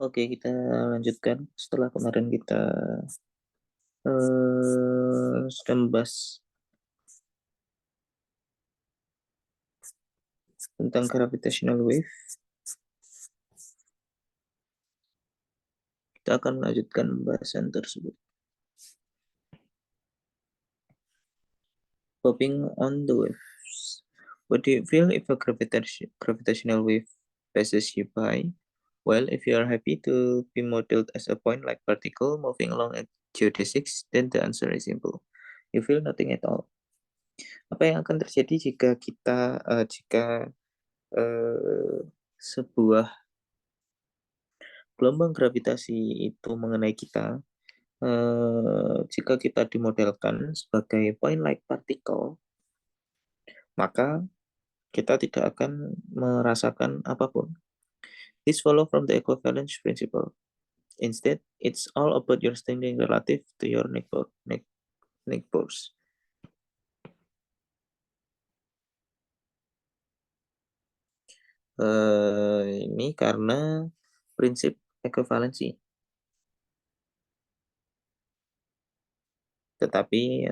Oke, kita lanjutkan setelah kemarin kita sudah membahas tentang gravitational wave. Kita akan melanjutkan pembahasan tersebut. Popping on the waves. What do you feel if a gravitational wave passes you by? Well, if you are happy to be modeled as a point-like particle moving along at geodesics, then the answer is simple. You feel nothing at all. Apa yang akan terjadi jika sebuah gelombang gravitasi itu mengenai kita? Jika kita dimodelkan sebagai point-like particle, maka kita tidak akan merasakan apapun. This follow from the equivalence principle. Instead, it's all about your standing relative to your neighbors. Ini karena prinsip ekuivalensi. Tetapi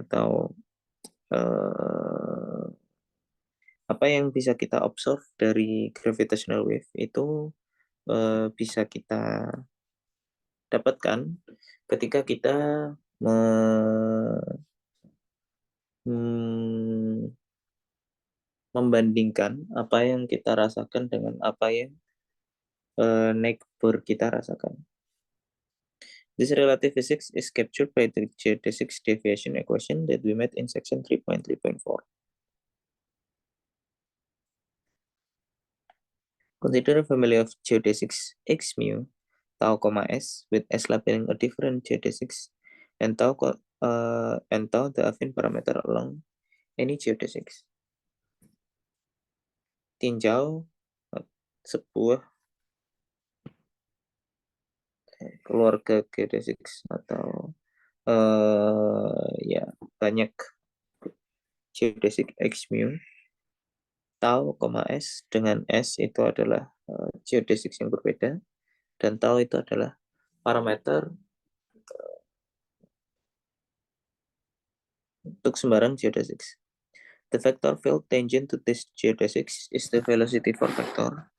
apa yang bisa kita observe dari gravitational wave itu bisa kita dapatkan ketika kita membandingkan apa yang kita rasakan dengan apa yang neighbor kita rasakan. This relative physics is captured by the geodesics deviation equation that we met in section 3.3.4. Consider a family of geodesics x mu, tau, s, with s labeling a different geodesics, and tau the affine parameter along any geodesics. Tinjau sebuah keluarga geodesics atau banyak geodesic x mu, tau, s, dengan s itu adalah geodesics yang berbeda, dan tau itu adalah parameter untuk sembarang geodesics. The vector field tangent to this geodesics is the velocity for vector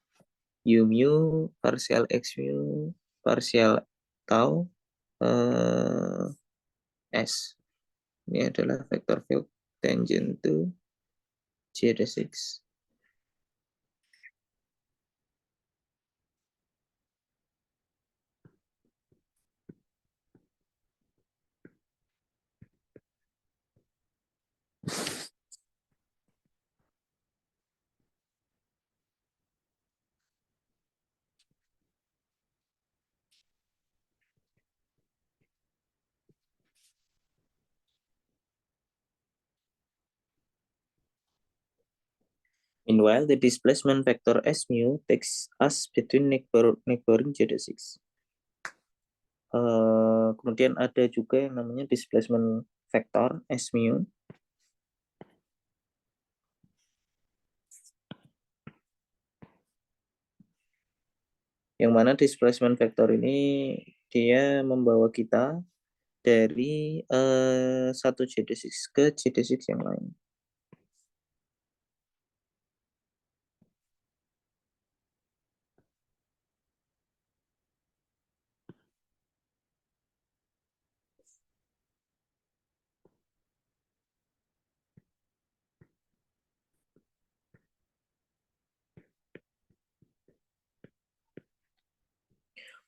u mu partial x mu partial tau s. Ini adalah vector field tangent to geodesics. Meanwhile, the displacement vector S mu takes us between neighboring geodesics. Kemudian ada juga yang namanya displacement vector S mu. Yang mana displacement vector ini dia membawa kita dari satu geodesics ke geodesics yang lain.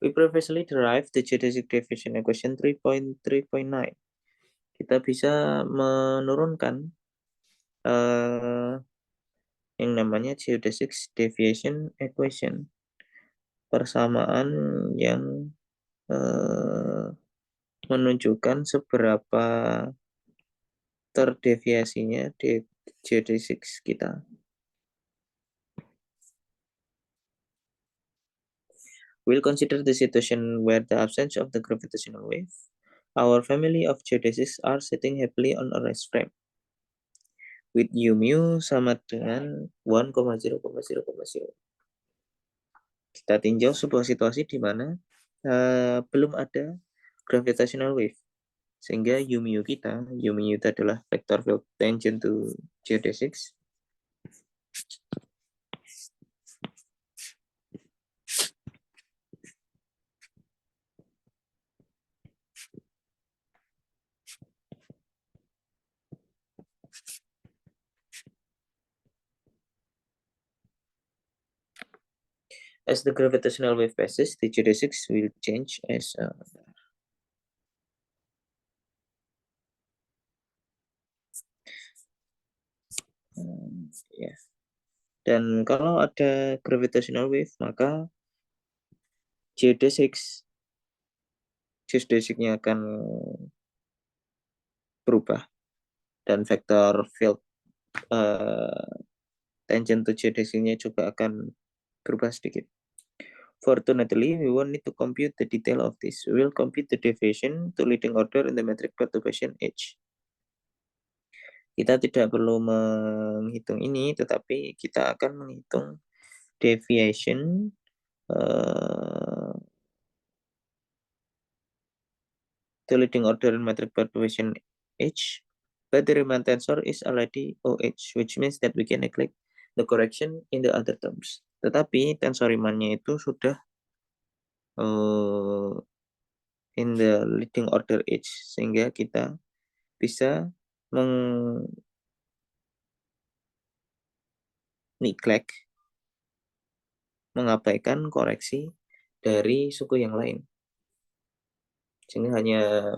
We previously derived the geodesic deviation equation 3.3.9. Kita bisa menurunkan yang namanya geodesics deviation equation, persamaan yang menunjukkan seberapa terdeviasinya di geodesics kita. We'll consider the situation where the absence of the gravitational wave, our family of geodesics are sitting happily on a rest frame with u mu sama dengan 1,0,0,0. Kita tinjau sebuah situasi di mana belum ada gravitational wave, sehingga u mu kita, u mu itu adalah vector field tangent to geodesics. As the gravitational wave passes, the geodesics will change as ya. Dan kalau ada gravitational wave, maka geodesicnya akan berubah dan vektor field tangent to geodesicnya juga akan berubah sedikit. Fortunately, we won't need to compute the detail of this. We will compute the deviation to leading order in the metric perturbation H. Kita tidak perlu menghitung ini, tetapi kita akan menghitung deviation to leading order in metric perturbation H. But the Riemann tensor is already OH, which means that we can neglect the correction in the other terms. Tetapi tensor Riemann-nya itu sudah in the leading order H, sehingga kita bisa mengabaikan koreksi dari suku yang lain. Sehingga hanya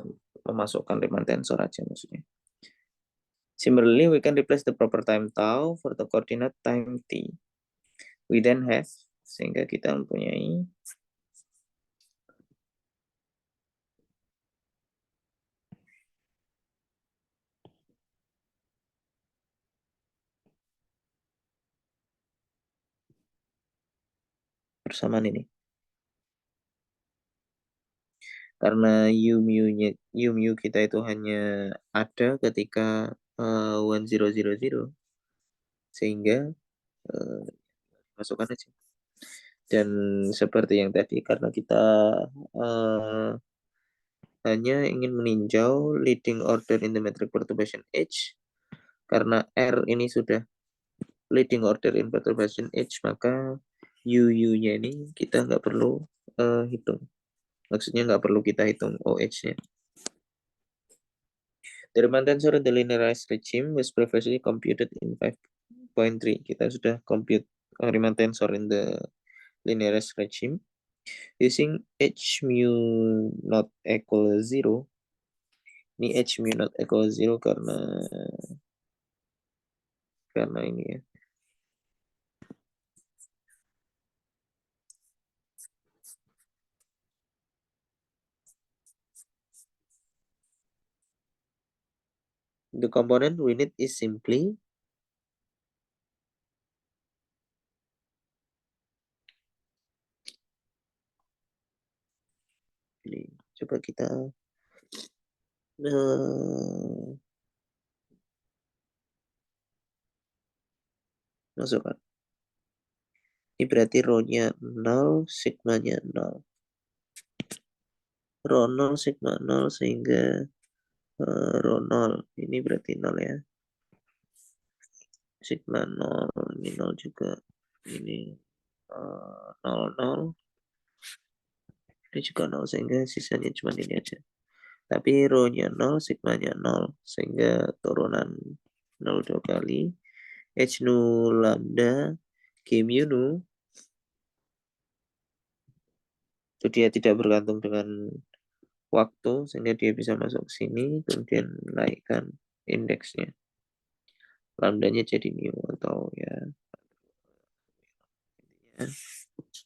memasukkan Riemann tensor aja maksudnya. Similarly, we can replace the proper time tau for the coordinate time t. We then have, sehingga kita mempunyai persamaan ini. Karena u mu kita itu hanya ada ketika 1000, sehingga masukkan aja. Dan seperti yang tadi, karena kita hanya ingin meninjau leading order in the metric perturbation H, karena R ini sudah leading order in perturbation H, maka U-nya ini kita nggak perlu hitung. Maksudnya nggak perlu kita hitung OH-nya. The Riemann tensor in the linearized regime was previously computed in 5.3. Kita sudah compute Riemann tensor in the linearized regime using H mu not equal 0. Ini H mu not equal 0 karena ini ya. The component we need is simply coba kita masukkan. Ini berarti rho-nya 0, sigma-nya 0. Rho 0, sigma 0, sehingga rho 0. Ini berarti 0 ya. Sigma 0, ini 0 juga. Ini 0, 0. Ini juga 0, sehingga sisanya cuma ini aja. Tapi rho-nya 0, sigma-nya 0. Sehingga turunan 0 2 kali. H nu lambda, G mu nu. Itu dia tidak bergantung dengan waktu, sehingga dia bisa masuk ke sini, kemudian naikkan indeksnya. Lambdanya jadi mu atau ya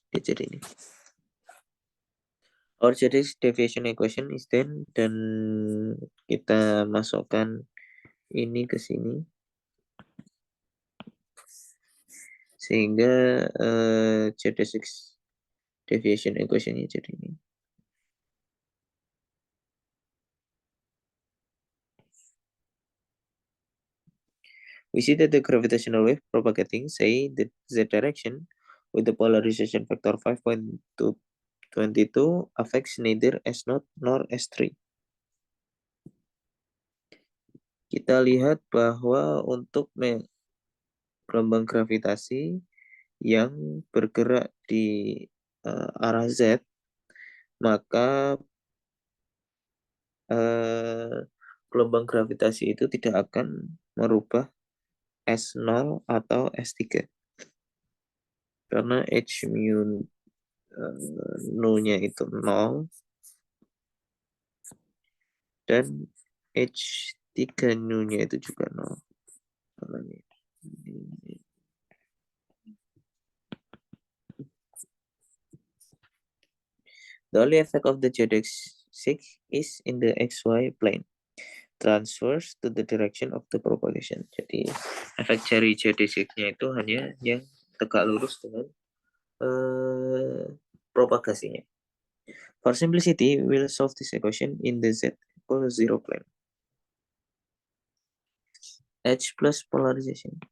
dia jadi ini. Our deviation equation is then, dan kita masukkan ini ke sini, sehingga geodesic deviation equation-nya jadi ini. We see that the gravitational wave propagating, say, the z direction with the polarization factor 5.2 22 affects neither S0 nor S3. Kita lihat bahwa untuk gelombang gravitasi yang bergerak di arah Z, maka gelombang gravitasi itu tidak akan merubah S0 atau S3. Karena H mu nu-nya itu 0 dan H3 nu-nya itu juga 0. The only effect of the geodesic is in the XY plane, transverse to the direction of the propagation. Jadi efek dari geodesiknya itu hanya yang tegak lurus dengan propagasinya. For simplicity, we'll solve this equation in the z equals 0 plane. H plus polarization.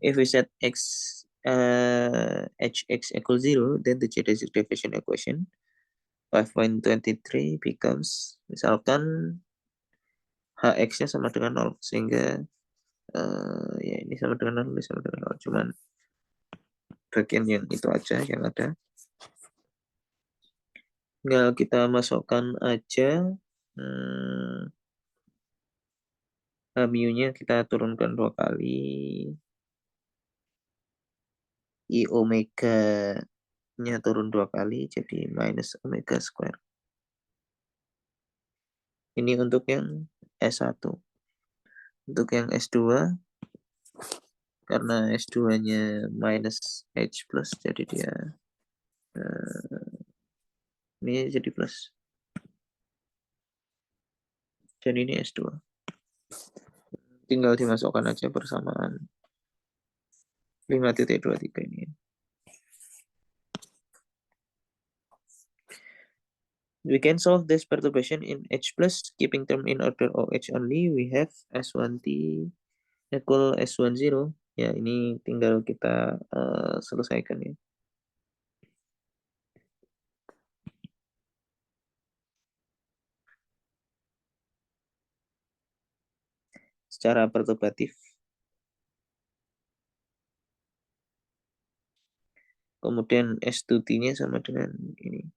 If we set hx equals 0, then the geodesic diffusion equation 5.23 becomes, misalkan hx-nya sama dengan 0, sehingga ya ini sama dengan 0, ini sama dengan 0, cuman bagian yang itu aja yang ada. Tinggal kita masukkan aja mu-nya kita turunkan 2 kali, I omega-nya turun 2 kali, jadi minus omega square. Ini untuk yang S1. Untuk yang S2, karena S2-nya minus H plus, jadi dia ini jadi plus. Jadi ini S2. Tinggal dimasukkan aja persamaan 5.23 ini. We can solve this perturbation in H plus, keeping term in order OH only. We have S1T equal S10. Ya, ini tinggal kita selesaikan ya. Secara perturbatif. Kemudian S2T-nya sama dengan ini.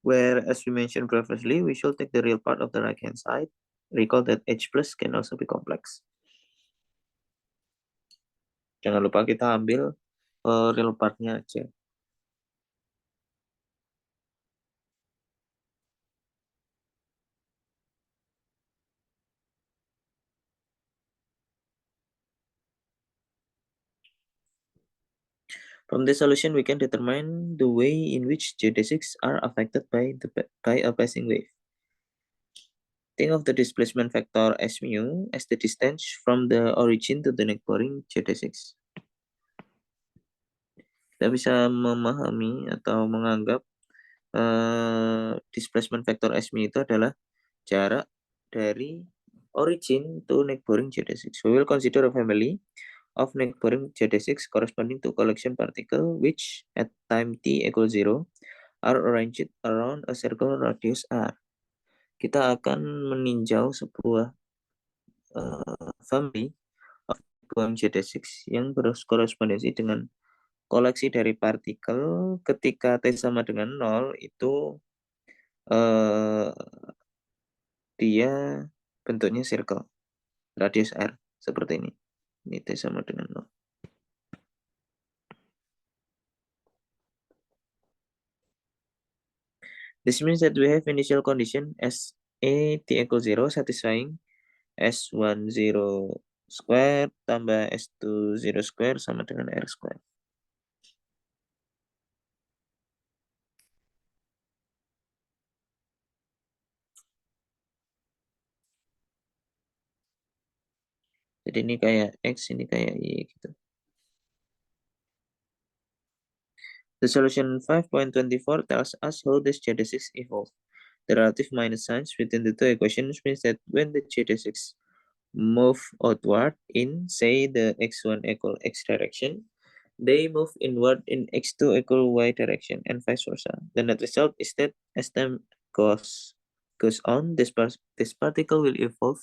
Where, as we mentioned previously, we should take the real part of the right-hand side. Recall that H plus can also be complex. Jangan lupa kita ambil real part-nya aja. From this solution, we can determine the way in which geodesics are affected by a passing wave. Think of the displacement vector S mu as the distance from the origin to the neighboring geodesics. Kita bisa memahami atau menganggap displacement vector S mu itu adalah jarak dari origin to neighboring geodesics. We will consider a family of neighboring geodesics corresponding to collection particle which at time t equals 0 are arranged around a circle radius r. Kita akan meninjau sebuah family of neighboring geodesics yang berkorespondensi dengan koleksi dari partikel ketika t sama dengan 0 itu dia bentuknya circle radius r seperti ini. Ini t sama dengan 0. This means that we have initial condition S A t equals 0 satisfying S10 square tambah S20 square sama dengan R square. Jadi ini kayak X, ini kayak Y gitu. The solution 5.24 tells us how this geodesics evolve. The relative minus signs within the two equations means that when the geodesics move outward in, say, the x1 equal x direction, they move inward in x2 equal y direction, and vice versa. The net result is that as time goes on, this particle will evolve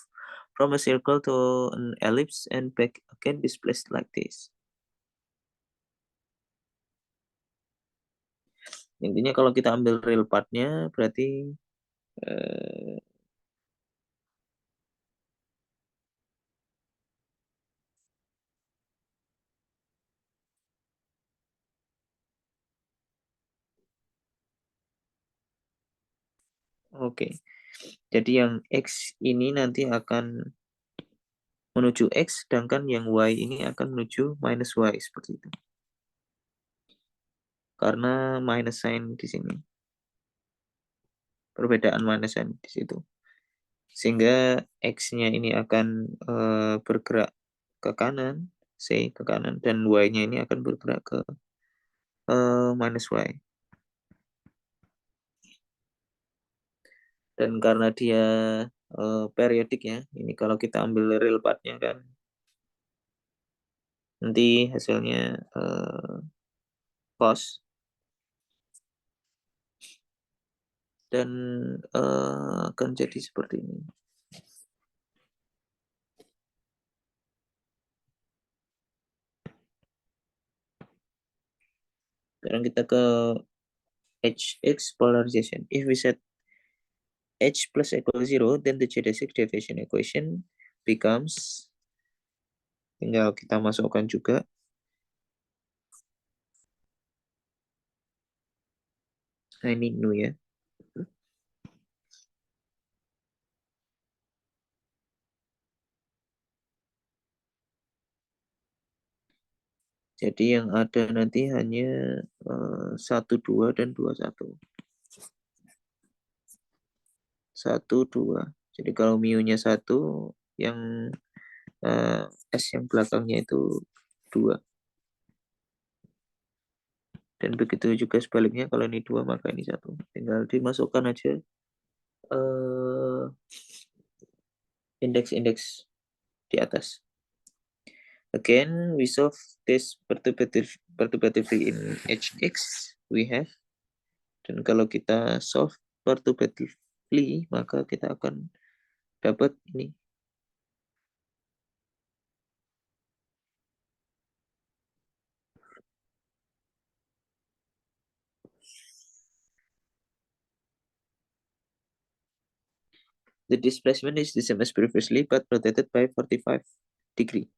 from a circle to an ellipse and back again displaced like this. Intinya kalau kita ambil real part-nya berarti oke. Jadi yang X ini nanti akan menuju X, sedangkan yang Y ini akan menuju minus Y, seperti itu. Karena minus sign di sini. Perbedaan minus sign di situ. Sehingga X-nya ini akan bergerak ke kanan, C ke kanan, dan Y-nya ini akan bergerak ke minus Y. Dan karena dia periodik ya, ini kalau kita ambil real part-nya kan, nanti hasilnya cos, dan akan jadi seperti ini. Sekarang kita ke HX polarization. If we set H plus equal 0, then the geodesic deviation equation becomes, tinggal kita masukkan juga, nah ini nu ya. Jadi yang ada nanti hanya 1, 2, dan 2, 1. 1, 2. Jadi kalau mu-nya 1, yang S yang belakangnya itu 2. Dan begitu juga sebaliknya, kalau ini 2 maka ini 1. Tinggal dimasukkan aja indeks-indeks di atas. Again, we solve this perturbatively in HX we have. Dan kalau kita solve perturbatively, maka kita akan dapat ini. The displacement is the same as previously, but rotated by 45 degree.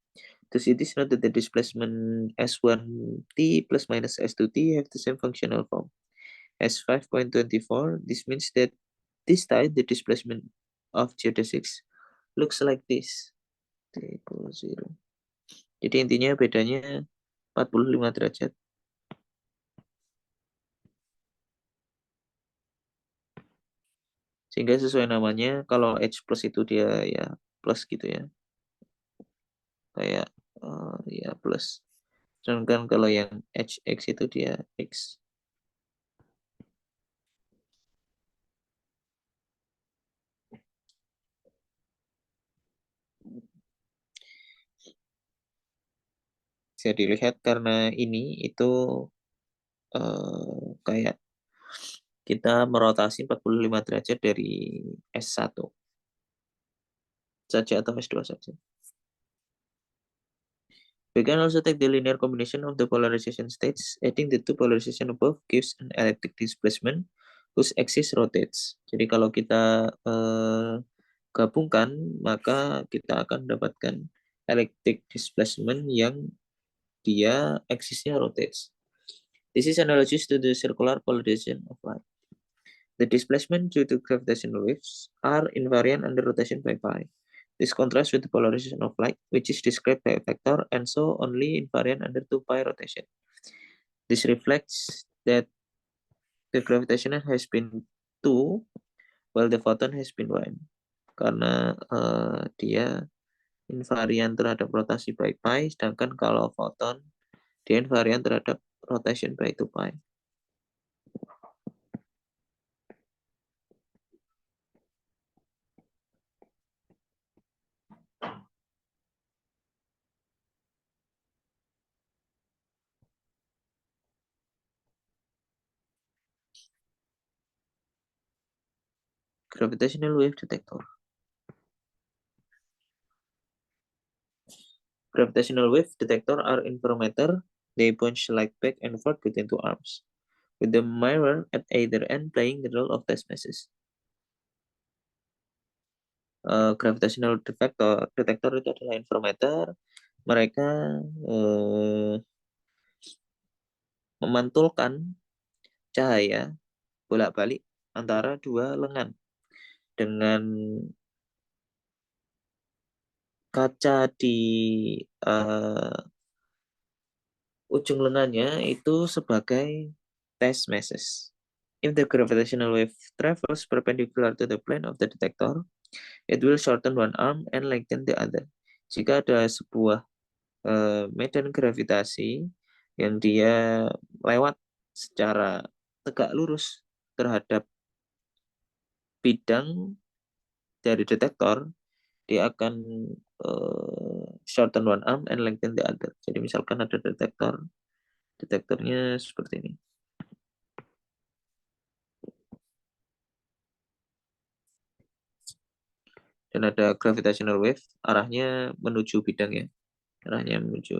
Thus, it is not that the displacement S1t plus minus S2t have the same functional form as 5.24. This means that this time the displacement of geodesics looks like this. T equal 0. Jadi intinya bedanya 45 derajat. Sehingga sesuai namanya, kalau H plus itu dia ya plus gitu ya. Kayak ya plus. Sedangkan kalau yang HX itu dia X. Bisa dilihat karena ini itu kayak kita merotasi 45 derajat dari S1 saja atau S2 saja. We can also take the linear combination of the polarization states. Adding the two polarization above gives an electric displacement whose axis rotates. Jadi kalau kita gabungkan, maka kita akan mendapatkan electric displacement yang dia axisnya rotates. This is analogous to the circular polarization of light. The displacement due to gravitational waves are invariant under rotation by pi. This contrasts with the polarization of light, which is described by a vector and so only invariant under 2 pi rotation. This reflects that the gravitational has been 2, while the photon has been 1. Karena dia invarian terhadap rotasi by pi, sedangkan kalau foton dia invarian terhadap rotation by 2 pi. Gravitational wave detector. Gravitational wave detector are interferometer. They punch light back and forth between two arms, with the mirror at either end playing the role of test masses. Gravitational detector itu adalah interferometer. Mereka memantulkan cahaya bolak-balik antara dua lengan dengan kaca di ujung lengannya itu sebagai test masses. If the gravitational wave travels perpendicular to the plane of the detector, it will shorten one arm and lengthen the other. Jika ada sebuah medan gravitasi yang dia lewat secara tegak lurus terhadap bidang dari detektor, dia akan shorten one arm and lengthen the other. Jadi misalkan ada detektornya seperti ini. Dan ada gravitational wave, arahnya menuju bidang ya. Arahnya menuju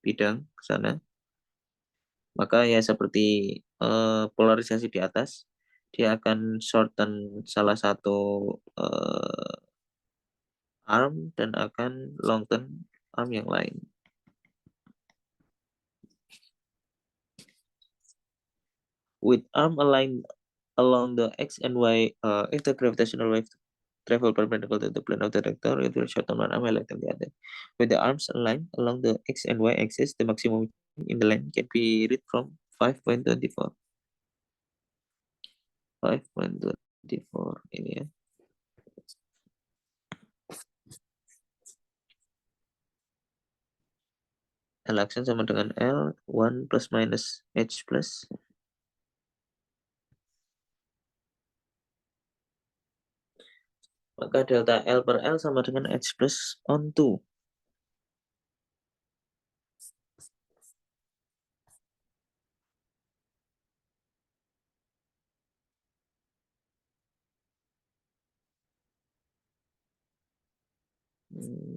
bidang ke sana. Maka ya seperti polarisasi di atas, dia akan shorten salah satu arm dan akan lengthen arm yang lain. With arm aligned along the x and y, if the gravitational wave travel perpendicular to the plane of the detector, it will shorten one arm and lengthen the other. With the arms aligned along the x and y axis, the maximum in the length can be read from 5.24. 5.24 ini ya. L action sama dengan L, 1 plus minus H plus. Maka delta L per L sama dengan H plus on 2.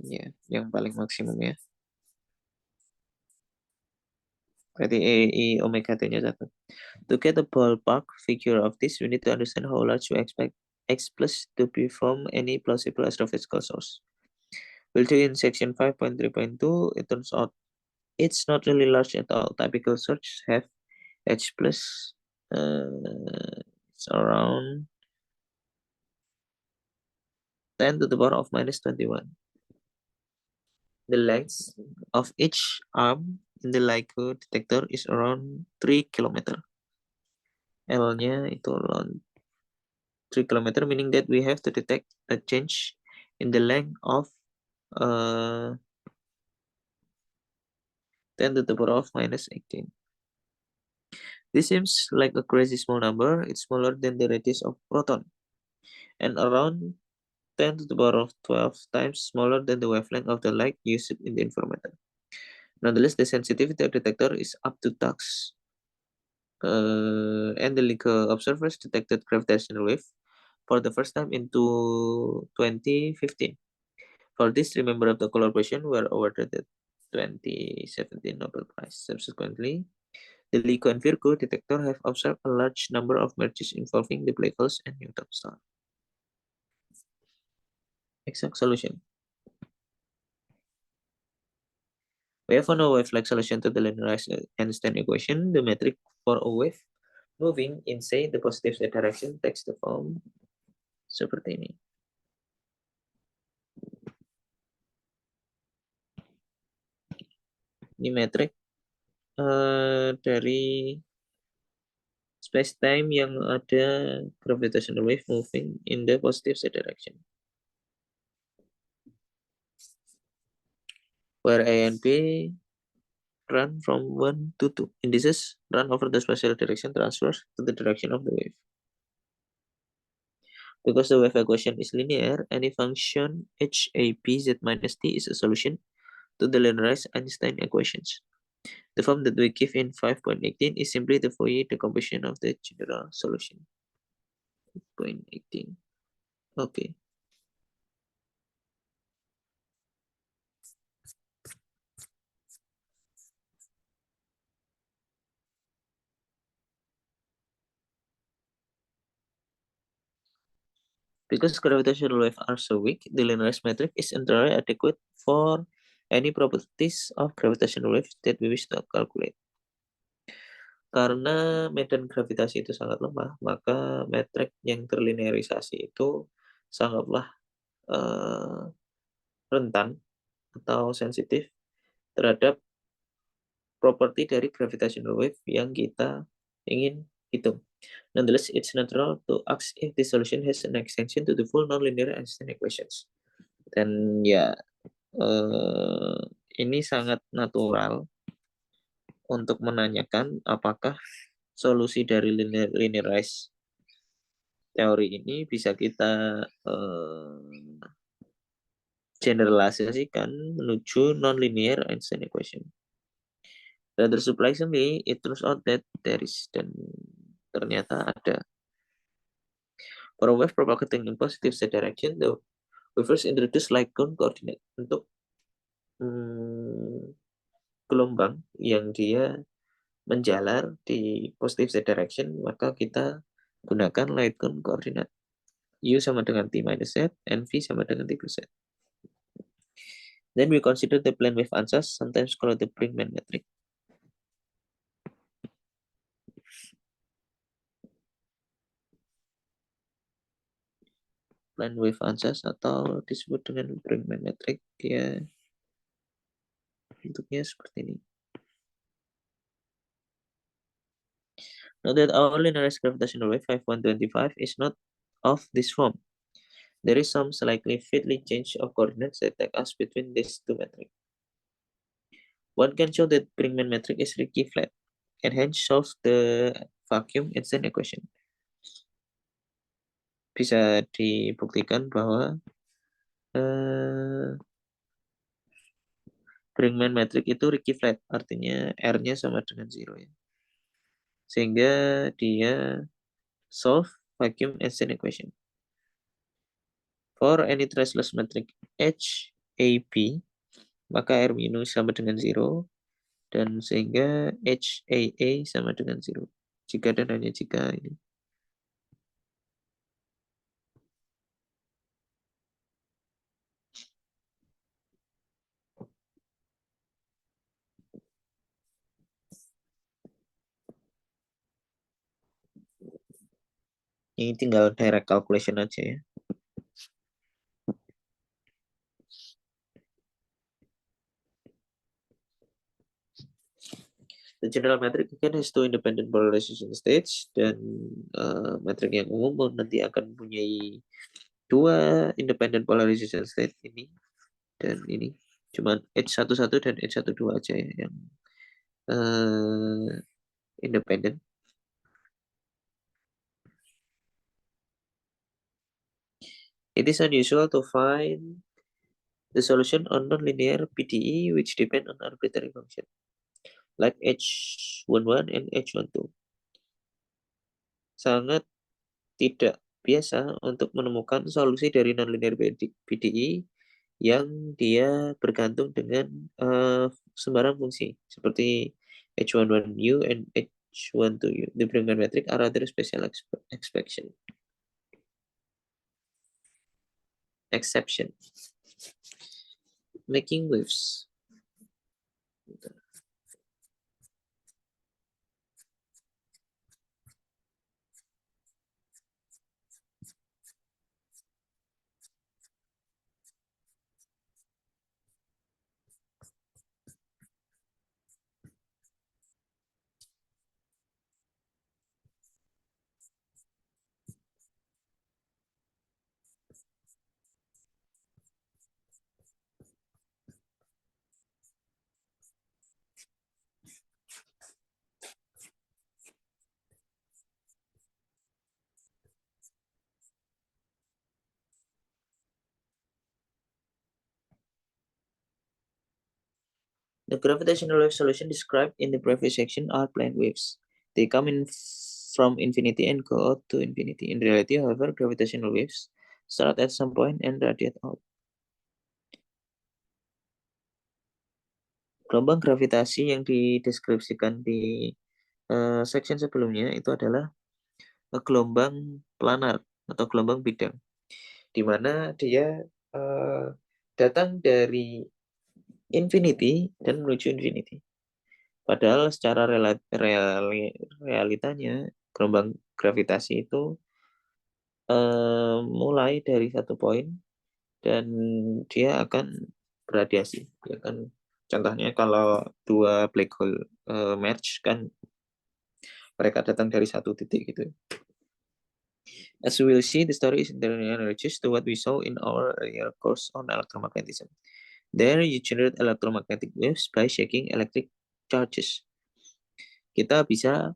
Ya, yang paling maksimum ya. Berarti I omega T-nya 1. To get a ballpark figure of this, we need to understand how large we expect X plus to be from any plausible astrophysical source. We'll do in section 5.3.2, it turns out it's not really large at all. Typical sources have H plus, it's around 10 to the power of minus 21. The length of each arm in the LIGO detector is around 3 km. L-nya itu around 3 km, meaning that we have to detect a change in the length of 10 to the power of minus 18. This seems like a crazy small number. It's smaller than the radius of proton and around 10 to the power of 12 times smaller than the wavelength of the light used in the interferometer. Nonetheless, the sensitivity of the detector is up to tux. And the LIGO observers detected gravitational wave for the first time in 2015. For this, 3 members of the collaboration were awarded the 2017 Nobel Prize. Subsequently, the LIGO and Virgo detector have observed a large number of mergers involving the black holes and neutron stars. Exact solution. We have found a wave-like solution to the linearized Einstein equation. The metric for a wave moving in, say, the positive z direction takes the form seperti ini. Ini metrik dari space-time yang ada gravitational wave moving in the positive z direction. where A and B run from 1 to 2. Indices run over the spatial direction transverse to the direction of the wave. Because the wave equation is linear, any function h a b z minus t is a solution to the linearized Einstein equations. The form that we give in 5.18 is simply the Fourier decomposition of the general solution. 5.18. Okay. Because gravitational waves are so weak, the linearized metric is entirely adequate for any properties of gravitational waves that we wish to calculate. Karena medan gravitasi itu sangat lemah, maka metrik yang terlinearisasi itu sangatlah rentan atau sensitif terhadap properti dari gravitational wave yang kita ingin hitung. Nonetheless, it's natural to ask if the solution has an extension to the full nonlinear Einstein equations. Dan ya, ini sangat natural untuk menanyakan apakah solusi dari linearized teori ini bisa kita generalisasikan menuju nonlinear Einstein equation. Rather surprisingly, it turns out that there is, dan ternyata ada. For a wave propagating in positive z direction, we first introduce light cone coordinate untuk gelombang yang dia menjalar di positive z direction, maka kita gunakan light cone coordinate. U sama dengan T minus Z, and V sama dengan T plus Z. Then we consider the plane wave answers, sometimes called the Brinkman metric. Plane wave answers atau disebut dengan Brinkman metric, dia bentuknya seperti ini. Note that our linearized gravitational wave 5125 is not of this form. There is some slightly fitly change of coordinates that take us between these two metrics. One can show that Brinkman metric is Ricci flat, and hence solves the vacuum Einstein equation. Bisa dibuktikan bahwa Brinkman metric itu Ricci flat, artinya R-nya sama dengan 0 ya. Sehingga dia solve vacuum Einstein equation. For any traceless metric H, A, B, maka R minus sama dengan 0, dan sehingga H, A sama dengan 0. Jika dan hanya jika ini. Ini tinggal direct calculation aja ya. The general metric again has two independent polarization states, dan metrik yang umum nanti akan mempunyai dua independent polarization state, ini dan ini. Cuman H11 dan H12 aja ya yang independent. It is unusual to find the solution on nonlinear PDE which depend on arbitrary function, like H11 and H12. Sangat tidak biasa untuk menemukan solusi dari nonlinear PDE yang dia bergantung dengan sembarang fungsi, seperti H11U and H12U. The Brinkman metric are rather special exception. Making waves. The gravitational wave solution described in the previous section are plane waves. They come in from infinity and go out to infinity. In reality, however, gravitational waves start at some point and radiate out. Gelombang gravitasi yang dideskripsikan di section sebelumnya itu adalah gelombang planar atau gelombang bidang, di mana dia datang dari infinity dan menuju infinity. Padahal secara realitanya gelombang gravitasi itu mulai dari satu poin dan dia akan beradiasi. Ya kan, contohnya kalau dua black hole merge kan mereka datang dari satu titik gitu. As we will see, the story is entirely analogous to what we saw in our earlier course on electromagnetism. There you generate electromagnetic waves by shaking electric charges. Kita bisa,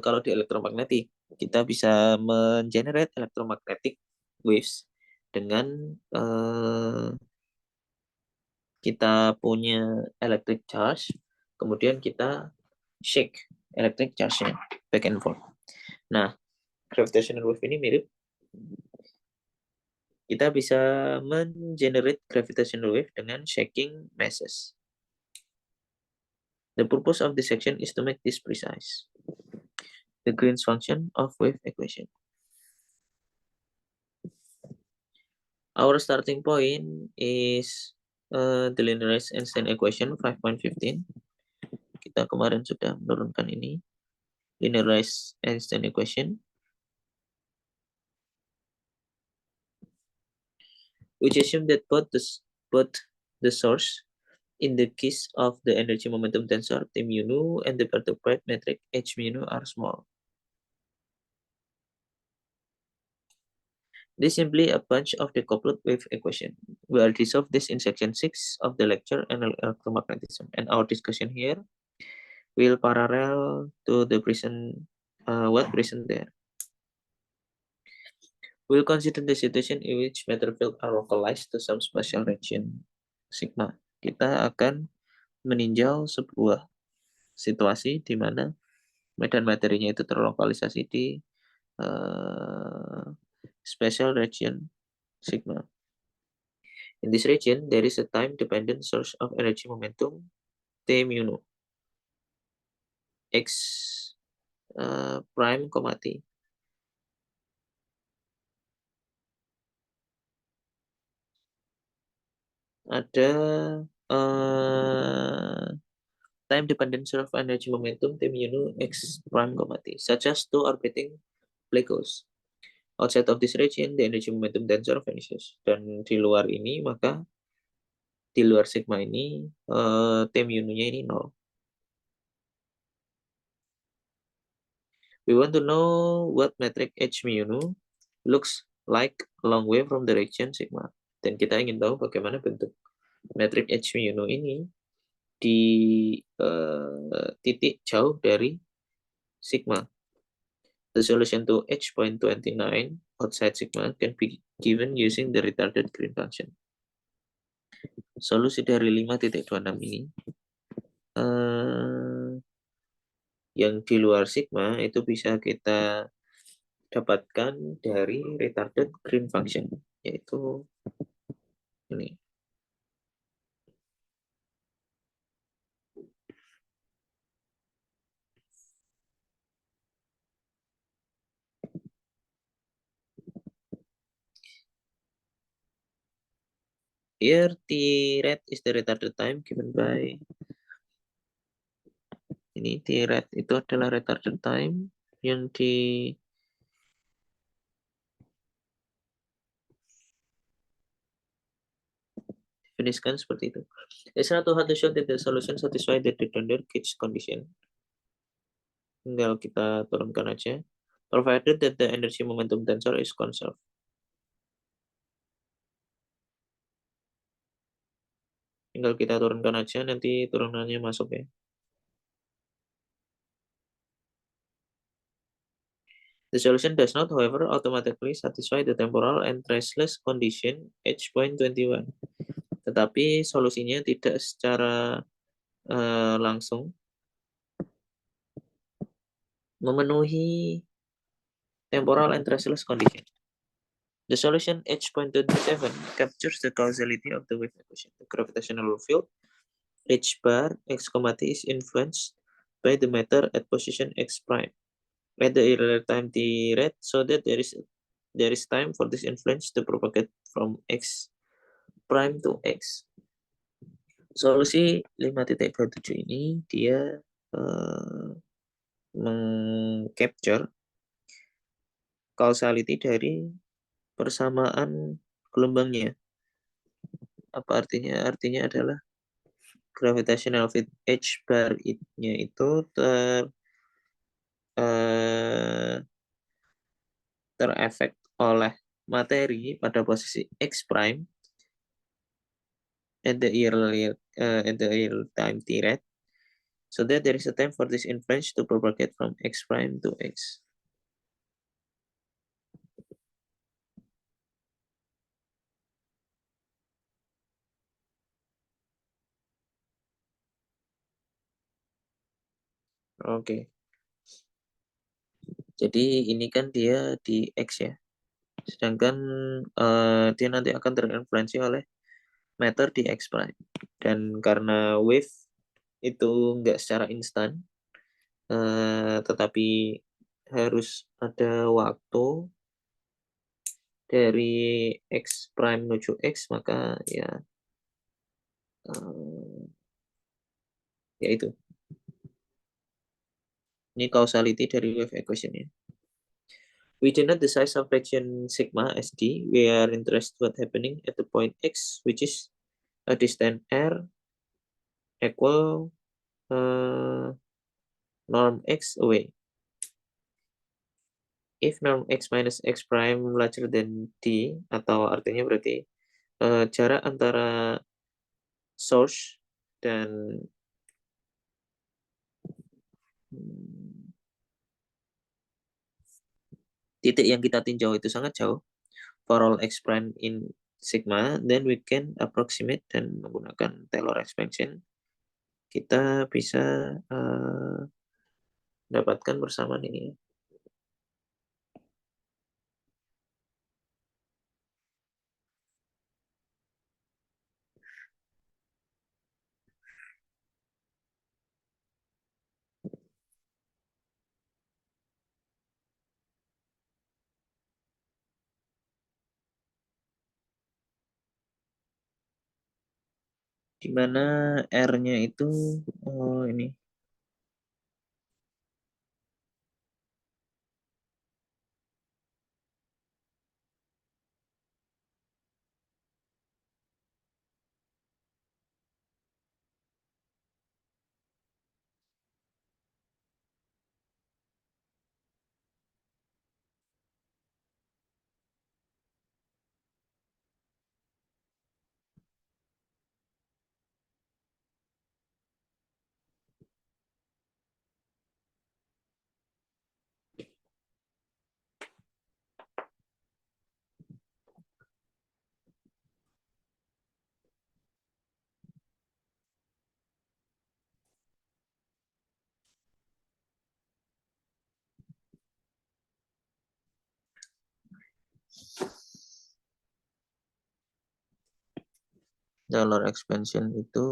kalau di elektromagnetik, kita bisa mengenerate electromagnetic waves dengan kita punya electric charge, kemudian kita shake electric charge-nya back and forth. Nah, gravitational wave ini mirip. Kita bisa mengenerate gravitational wave dengan shaking masses. The purpose of this section is to make this precise. The Green's function of wave equation. Our starting point is the linearized Einstein equation 5.15. Kita kemarin sudah menurunkan ini. Linearized Einstein equation, which assume that both the source in the case of the energy momentum tensor T mu nu and the perturbed metric H mu nu are small. This is simply a bunch of decoupled wave equation. We will resolve this in section 6 of the lecture on electromagnetism, and our discussion here will parallel to the present what present there. We'll consider the situation in which matter field are localized to some spatial region sigma. Kita akan meninjau sebuah situasi di mana medan materinya itu terlokalisasi di spatial region sigma. In this region, there is a time-dependent source of energy momentum T mu nu x prime, T. Ada time-dependent source of energy momentum T mu nu x prime, T, such as two orbiting black holes. Outside of this region, the energy momentum tensor vanishes. Dan di luar ini, maka di luar sigma ini, T mu nu-nya ini 0. We want to know what metric H mu nu looks like a long way from the region sigma. Dan kita ingin tahu bagaimana bentuk metrik H mu nu ini di titik jauh dari sigma. The solution to H.29 outside sigma can be given using the retarded Green function. Solusi dari 5.26 ini yang di luar sigma itu bisa kita dapatkan dari retarded Green function, yaitu ini. Here, T-ret is the retarded time given by ini. T-ret itu adalah retarded time yang definisikan seperti itu. It's not too hard to show that the solution satisfy the redundant gauge condition. Tinggal kita turunkan aja. Provided that the energy momentum tensor is conserved. Tinggal kita turunkan aja, nanti turunannya masuk ya. The solution does not, however, automatically satisfy the temporal and traceless condition H.21. Tetapi solusinya tidak secara langsung memenuhi temporal and traceless condition. The solution H.27 captures the causality of the wave equation. The gravitational field H bar x, t is influenced by the matter at position x prime at the earlier time t rate, so that there is time for this influence to propagate from x prime to x. Solusi 5.27 ini dia mengcapture causality dari persamaan gelombangnya. Apa artinya? Artinya adalah gravitational field H bar-nya itu terefek oleh materi pada posisi X prime at the early time t rate, so that there is a time for this influence to propagate from X prime to X. Oke. Jadi ini kan dia di X ya. Sedangkan dia nanti akan terinfluensi oleh matter di X prime. Dan karena wave itu nggak secara instan, tetapi harus ada waktu dari X prime menuju X, maka ya itu. Ini causality dari wave equation ya. We denote the size of fraction sigma SD. We are interested what happening at the point X, which is a distance R equal norm X away. If norm X minus X prime larger than D, atau artinya berarti jarak antara source dan titik yang kita tinjau itu sangat jauh, for all X prime in sigma, then we can approximate dan menggunakan Taylor expansion kita bisa dapatkan persamaan ini. Di mana R-nya itu ini. Taylor expansion itu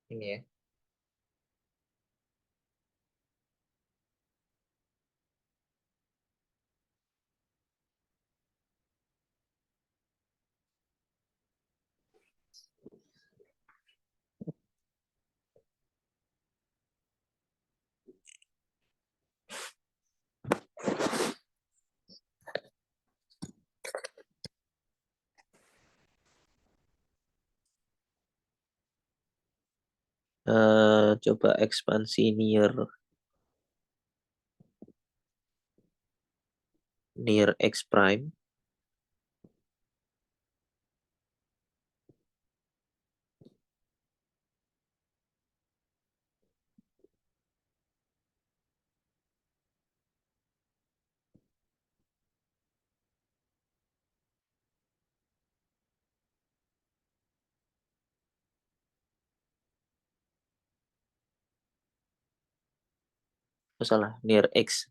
ini ya. Coba ekspansi near X prime salah, near X.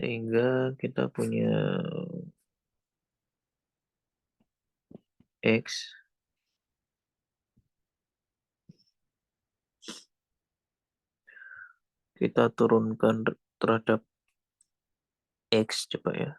Sehingga kita punya X kita turunkan terhadap X, coba ya.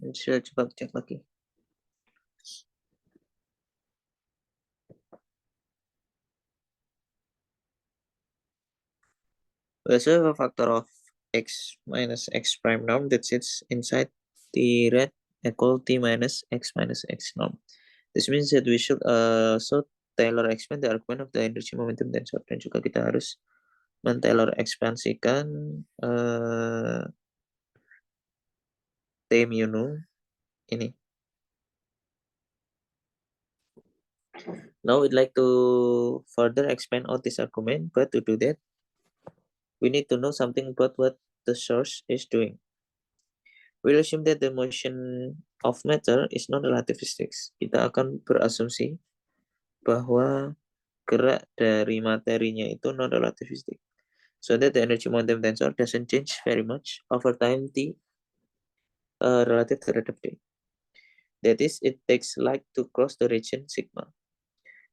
Saya coba cek lagi. Also a factor of x minus x prime norm that sits inside the red equal t minus x norm. This means that we should also Taylor expand the argument of the energy momentum tensor, dan juga kita harus men-Taylor ekspansikan T mu nu ini. Now we'd like to further expand out this argument, but to do that, we need to know something about what the source is doing. We'll assume that the motion of matter is non-relativistic. Kita akan berasumsi bahwa gerak dari materinya itu non-relativistic. So that the energy momentum tensor doesn't change very much over time t relative terhadap d. That is, it takes light to cross the region sigma.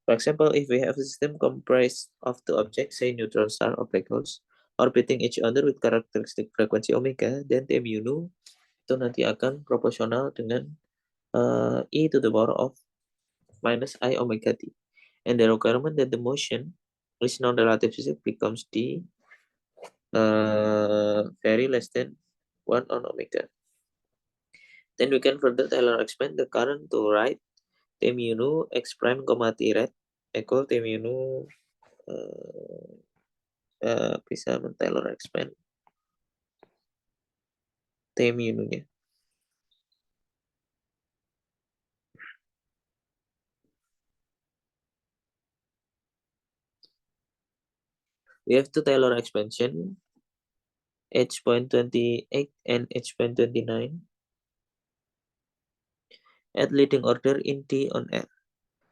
For example, if we have a system comprised of two objects, say neutron star or black holes, orbiting each other with characteristic frequency omega, then T mu nu itu nanti akan proporsional dengan e to the power of minus I omega t. And the requirement that the motion is non-relativistic becomes d very less than 1 on omega. Then we can further Taylor expand the current to write T mu nu x prime, T red equal T mu nu bisa men-Taylor expand T mu nu-nya. We have two Taylor expansion, H.28 and H.29 at leading order in T on R.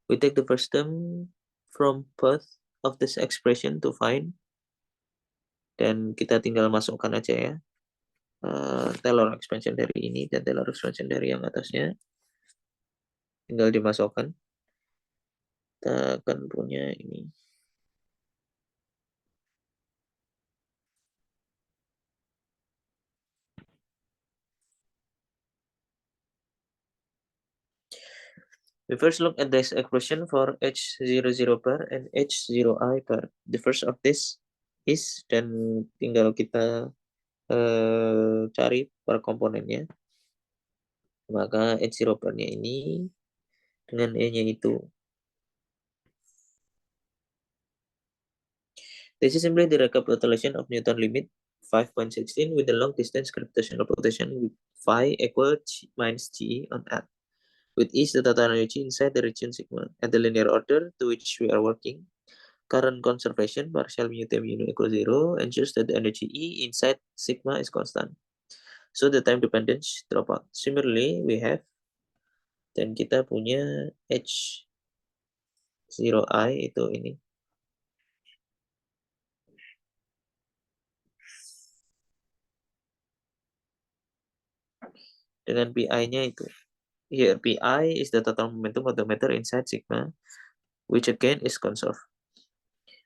We take the first term from both of this expression to find, dan kita tinggal masukkan aja ya Taylor expansion dari ini dan Taylor expansion dari yang atasnya, tinggal dimasukkan. Kita akan punya ini. We first look at this expression for H00 bar and H0i bar. The first of this is, dan tinggal kita cari per komponennya. Maka H0 bar-nya ini dengan E-nya itu. This is simply the recapitulation of Newton limit 5.16 with the long distance gravitational potential with phi equal minus G on R. With each the total energy inside the region sigma at the linear order to which we are working. Current conservation partial mu T mu equals 0 ensures that the energy E inside sigma is constant. So the time dependence drop out. Similarly, we have, dan kita punya H0i itu ini. Dengan PI-nya itu. Here, PI is the total momentum of the matter inside sigma, which again is conserved.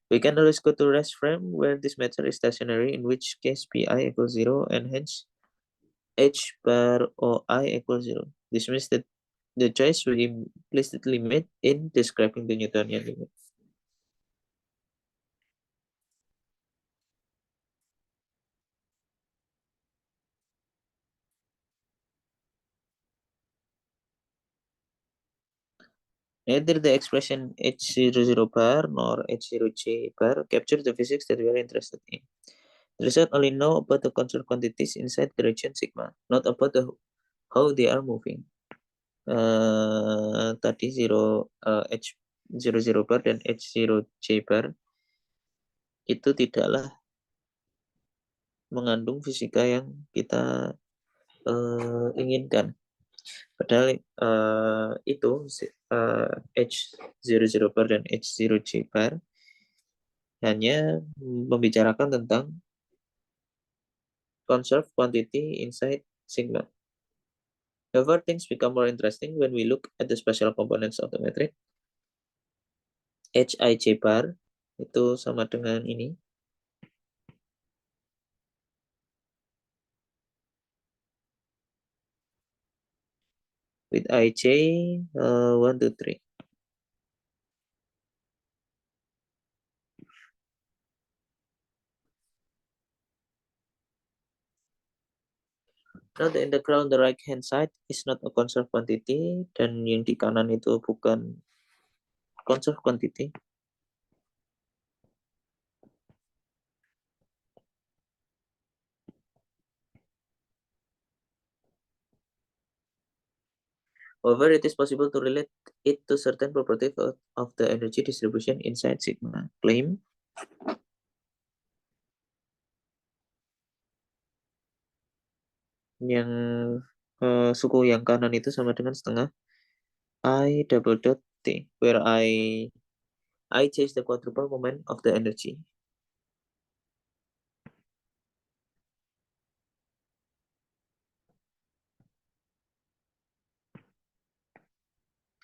We can always go to rest frame where this matter is stationary, in which case PI equals 0 and hence H bar OI equals 0. This means that the choice we implicitly made in describing the Newtonian limit. Neither the expression H00 bar nor H0J bar capture the physics that we are interested in. The result only know about the conserved quantities inside the region sigma, not about how they are moving. Tadi H00 bar dan H0J bar itu tidaklah mengandung fisika yang kita inginkan. Padahal itu H00 bar dan H0J bar hanya membicarakan tentang conserved quantity inside sigma. However, things become more interesting when we look at the special components of the metric. Hij bar itu sama dengan ini. With Ij 1, 2, 3. Now the integral on the right hand side is not a conserved quantity, dan yang di kanan itu bukan conserved quantity. However, it is possible to relate it to certain properties of the energy distribution inside sigma. Claim yang suku yang kanan itu sama dengan setengah I double dot T, where I change the quadruple moment of the energy.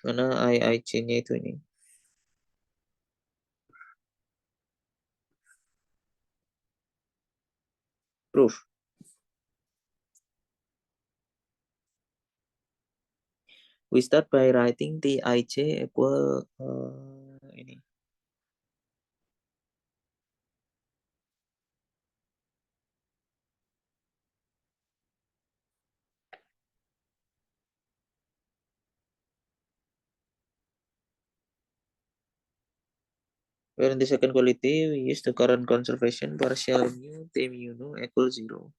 Mana I nya itu ini. Proof. We start by writing Tij equal ini. Where in the second quality, we use the current conservation partial mu T mu nu equal 0.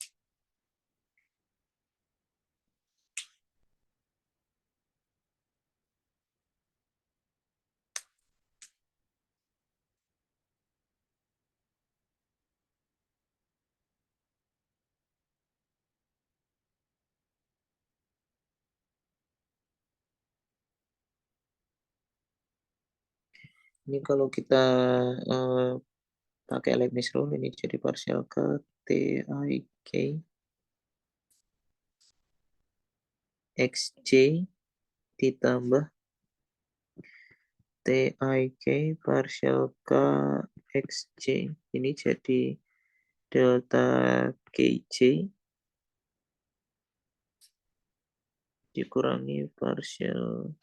Ini kalau kita uh, pakai Leibniz rule, ini jadi partial ke TIK XJ ditambah TIK partial K XJ. Ini jadi delta KJ dikurangi partial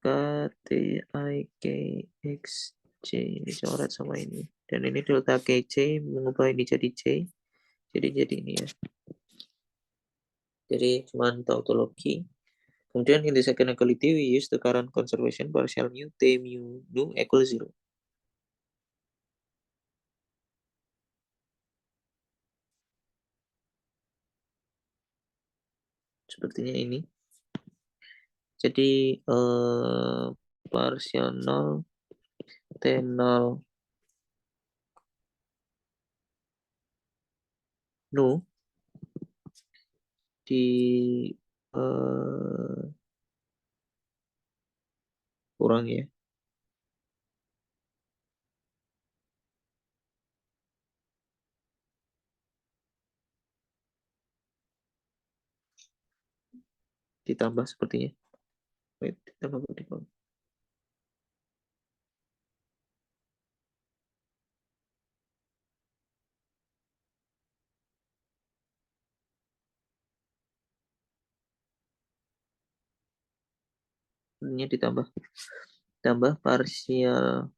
K TIK XJ. Ini coret sama ini. Dan ini delta KJ mengubah ini jadi J. Jadi ini ya. Jadi cuma tautologi. Kemudian in the second equality, we use the current conservation partial mu T mu nu equal 0. Sepertinya ini. Jadi partial 0 T0 nu di kurang ya. Ditambah sepertinya. Wait, ditambah di bawah. Ini ditambah. Tambah partial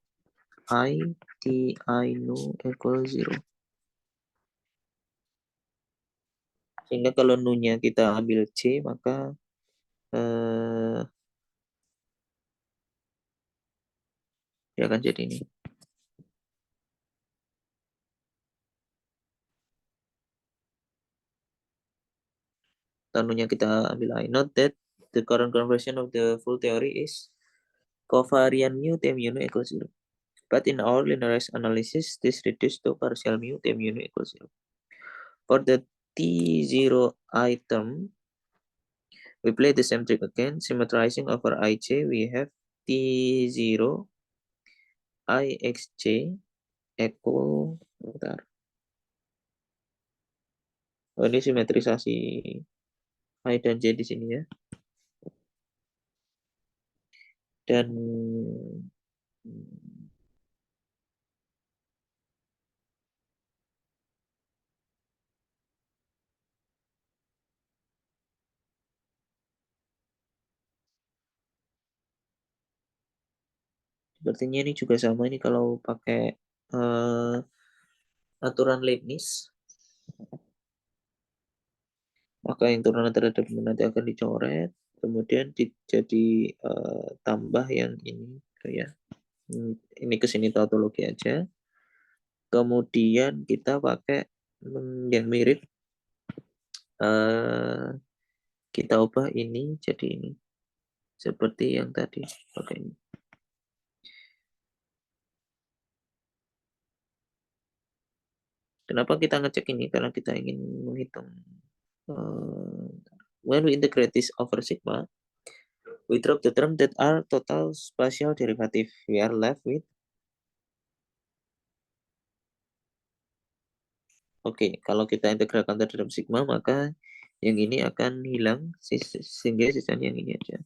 I T I nu equal 0. Sehingga kalau nu-nya kita ambil C, maka dia akan jadi ini. Tanunya kita ambil I. Note that the current conversion of the full theory is covariant mu T mu nu equals 0. But in our linearized analysis, this reduced to partial mu T mu nu equals 0. For the T0 item, we play the same trick again. Symmetrizing over IJ, we have T0 IXJ equal, bentar. Oh, ini simetrisasi I dan J di sini ya. Dan sepertinya ini juga sama ini kalau pakai aturan Leibniz, maka yang turunan terhadap ini nanti akan dicoret, kemudian jadi tambah yang ini, ya. Ini ke sini tautologi aja. Kemudian kita pakai yang mirip, kita ubah ini jadi ini, seperti yang tadi pakai ini. Kenapa kita ngecek ini? Karena kita ingin menghitung when we integrate this over sigma, we drop the term that are total spatial derivative. We are left with kalau kita integralkan terhadap sigma, maka yang ini akan hilang, sehingga sisanya yang ini aja.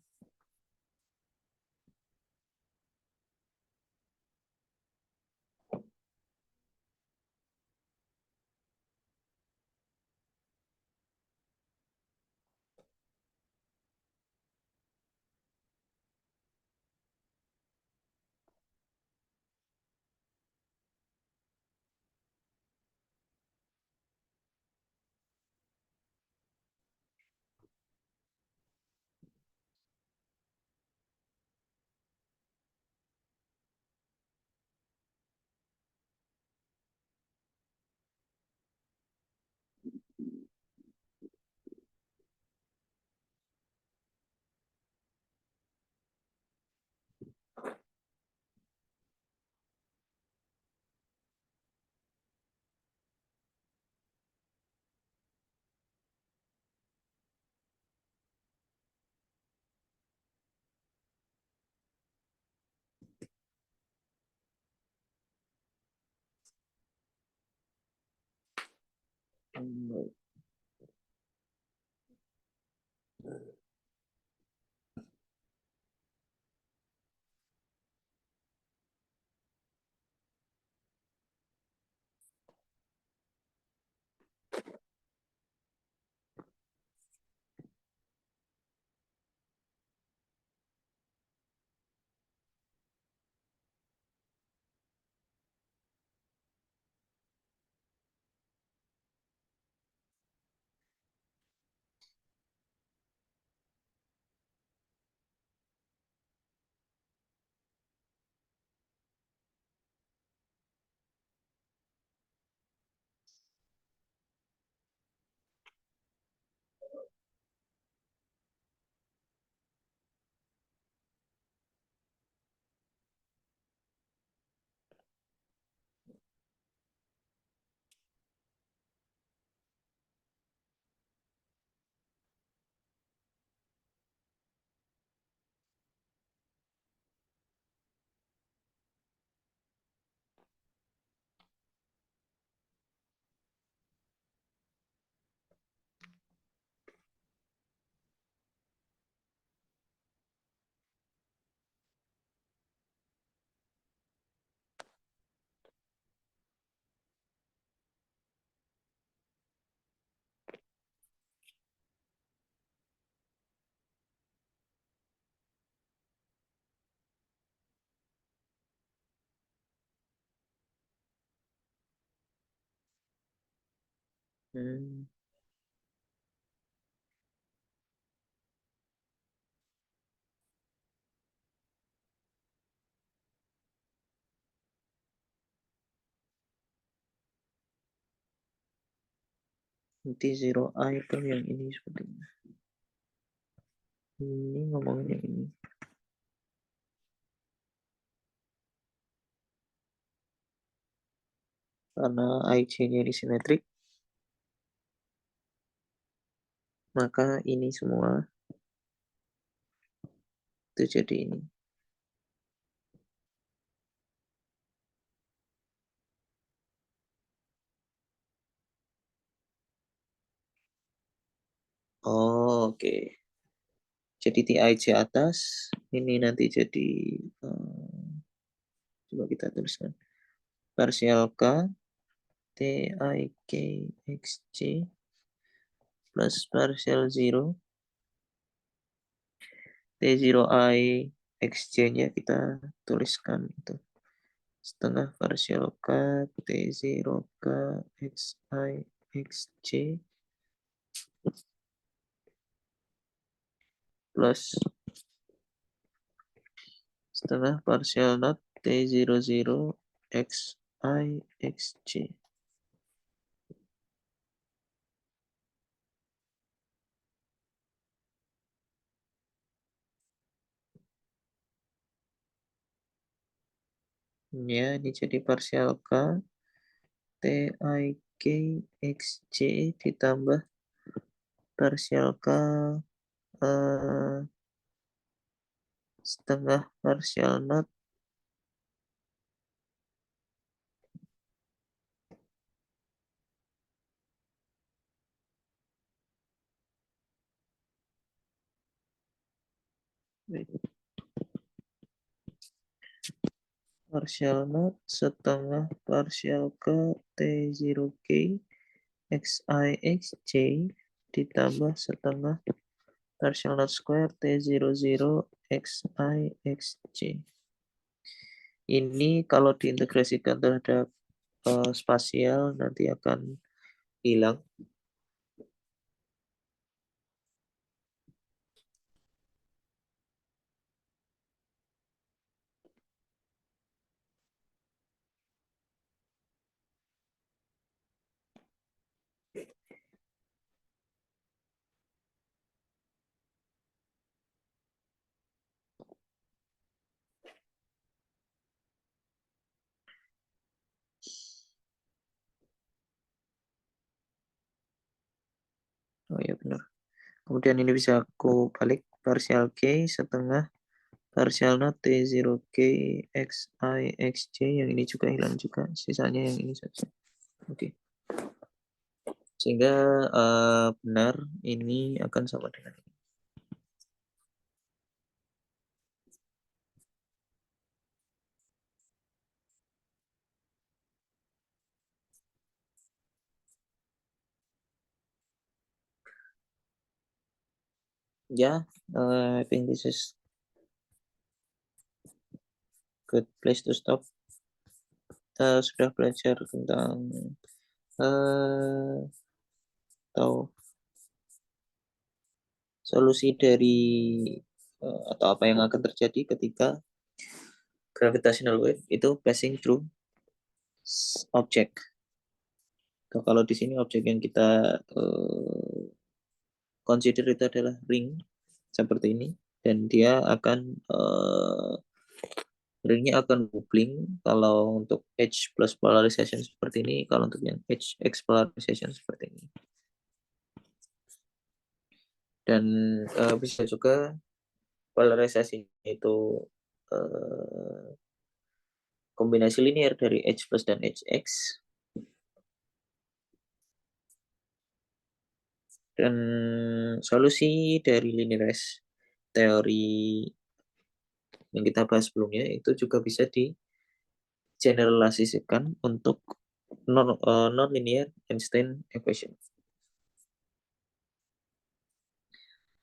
Nanti zero I itu yang ini sepertinya. Ini ngomongin yang ini. Karena IJ-nya ini simetrik, maka ini semua itu jadi ini. Oh, oke. Jadi TIJ atas, ini nanti jadi coba kita tuliskan. Partial K TIK XJ plus partial 0 T0I XJ-nya kita tuliskan itu setengah partial K T0K XI XJ plus setengah partial not T00 XI XJ. Ya, ini jadi partial K TIK XJ ditambah partial K setengah partial not partial not setengah partial ke T0K XI XJ ditambah setengah partial not square T00 XI XJ. Ini kalau diintegrasikan terhadap spasial nanti akan hilang. Oh ya benar. Kemudian ini bisa aku balik partial K setengah partial not T0K XI XJ yang ini juga hilang juga. Sisanya yang ini saja. Oke. Sehingga benar ini akan sama dengan ini. Ya, I think this is good place to stop. Kita sudah belajar tentang atau solusi dari atau apa yang akan terjadi ketika gravitational wave itu passing through object. Kalau di sini objek yang kita consider itu adalah ring seperti ini, dan dia akan ringnya akan bubbling kalau untuk H plus polarization seperti ini, kalau untuk yang HX polarization seperti ini. Dan bisa juga polarisasi itu kombinasi linear dari H plus dan HX. Dan solusi dari linearized teori yang kita bahas sebelumnya itu juga bisa di generalisasikan untuk non-linear Einstein equation.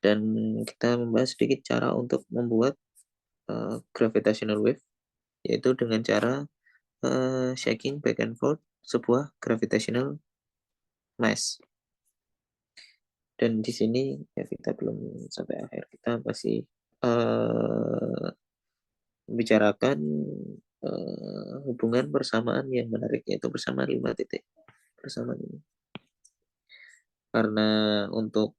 Dan kita membahas sedikit cara untuk membuat gravitational wave, yaitu dengan cara shaking back and forth sebuah gravitational mass. Dan di sini ya kita belum sampai akhir, kita masih membicarakan hubungan persamaan yang menarik, yaitu bersama 5 titik persamaan ini. Karena untuk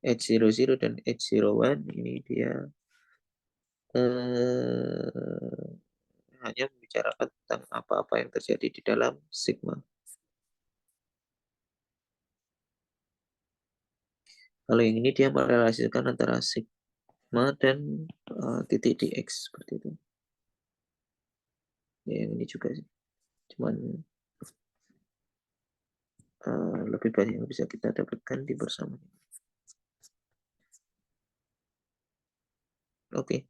H00 dan H01 ini dia hanya membicarakan tentang apa-apa yang terjadi di dalam sigma. Kalau yang ini dia merelasikan antara sigma dan titik di X seperti itu. Ya, yang ini juga sih. Cuman lebih banyak yang bisa kita dapatkan di bersama. Oke.